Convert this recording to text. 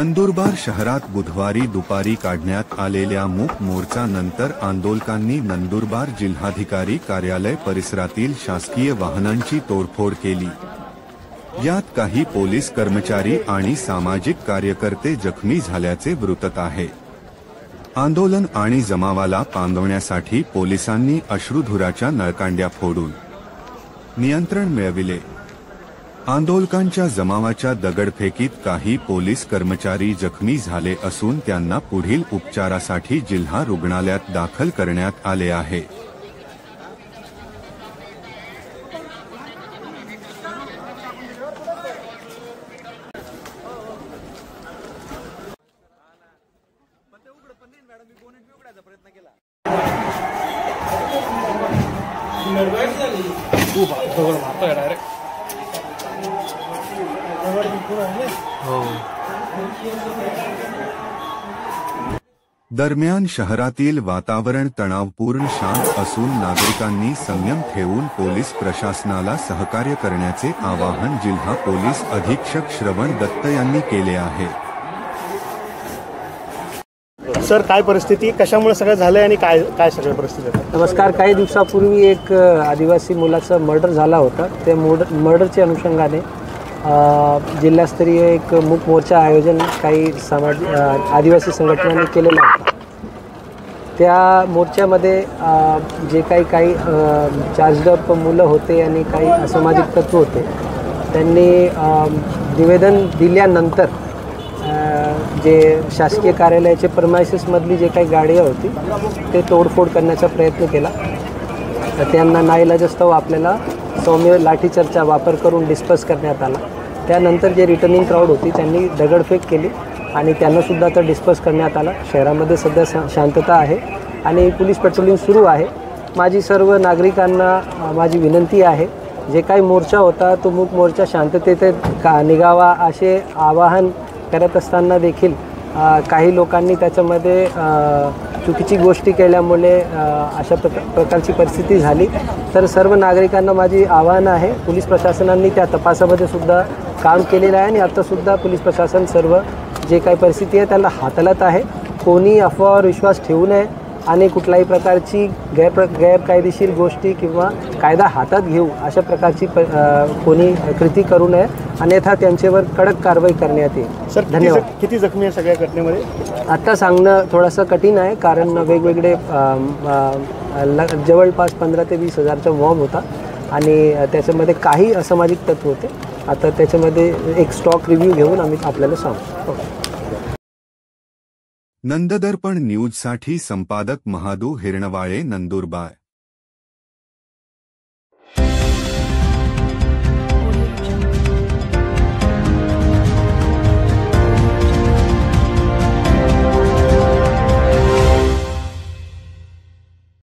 नंदुरबार शहरात बुधवारी दुपारी काढण्यात आलेल्या मूक मोर्चानंतर आंदोलकांनी नंदुरबार जिल्हाधिकारी कार्यालय परिसरातील शासकीय वाहनांची तोडफोड केली। यात काही पोलीस कर्मचारी आणि सामाजिक कार्यकर्ते जखमी झाल्याचे वृत्त आहे। आंदोलन आणि जमावाला पांगवण्यासाठी पोलिसांनी अश्रुधुराच्या नळकांड्या फोडून नियंत्रण मिळविले। आंदोलकांच्या जमावाच्या दगडफेकीत काही पोलीस कर्मचारी जखमी झाले असून त्यांना पुढील उपचारासाठी जिल्हा रुग्णालयात दाखल करण्यात आले आहे। दरम्यान शहरातील वातावरण तणावपूर्ण शांत असून नागरिकांनी संयम ठेवून पोलीस प्रशासनाला सहकार्य करण्याचे आवाहन जिल्हा पोलीस अधीक्षक श्रवण दत्त यांनी केले आहे। सर, काय परिस्थिती, कशामुळे सगळं झालंय आणि काय सगळी परिस्थिती आहे? नमस्कार। काही दिवसापूर्वी एक आदिवासी मुलाचा मर्डर झाला होता। त्या मर्डरच्या अनुषंगाने जिल्हास्तरीय एक मूक मोर्चा आयोजन काही आदिवासी संघटनांनी केलेला होता। त्या मोर्चामध्ये जे काही चार्जड मुलं होते आणि काही असामाजिक तत्व होते, त्यांनी निवेदन दिल्यानंतर जे शासकीय कार्यालयाचे प्रेमाइसेसमधली जे काही गाडी होती ते तोडफोड करण्याचा प्रयत्न केला। त्यांना नाईलाजास्तव आपल्याला सौम्य लाठीचार्जचा वापर करून डिस्पर्स करण्यात आला। त्यानंतर जे रिटर्निंग क्राऊड होती त्यांनी दगडफेक केली आणि त्यांनासुद्धा आता डिस्पर्स करण्यात आला। शहरामध्ये सध्या शांतता आहे आणि पोलीस पेट्रोलिंग सुरू आहे। माझी सर्व नागरिकांना माझी विनंती आहे, जे काही मोर्चा होता तो मूक मोर्चा शांततेत निघावा असे आवाहन करत असताना देखील काही लोकांनी त्याच्यामध्ये चुकीची गोष्टी केल्यामुळे अशा प्रकारची परिस्थिती झाली। तर सर्व नागरिकांना माझी आवाहन आहे, पोलीस प्रशासनाने त्या तपासामध्ये सुद्धा काम केलेलं आहे आणि आतासुद्धा पोलीस प्रशासन सर्व जे काही परिस्थिती आहे त्याला हाताळत आहे। कोणी अफवावर विश्वास ठेवू नये आणि कुठल्याही प्रकारची गैरकायदेशीर गोष्टी किंवा कायदा हातात घेऊ अशा प्रकारची कोणी कृती करू नये, अन्यथा त्यांच्यावर कडक कारवाई करण्यात येईल। सर, धन्यवाद। किती जखमी आहे सगळ्या घटनेमध्ये? आता सांगणं थोडंसं कठीण आहे, कारण वेगवेगळे जवळपास 15 ते 20 हजारचा मॉब होता आणि त्याच्यामध्ये काही असामाजिक तत्व होते। आता त्याच्यामध्ये एक स्टॉक रिव्ह्यू घेऊन आम्ही आपल्याला सांगू। नंददर्पण न्यूजसाठी संपादक महादू हिरणवाळे, नंदुरबार।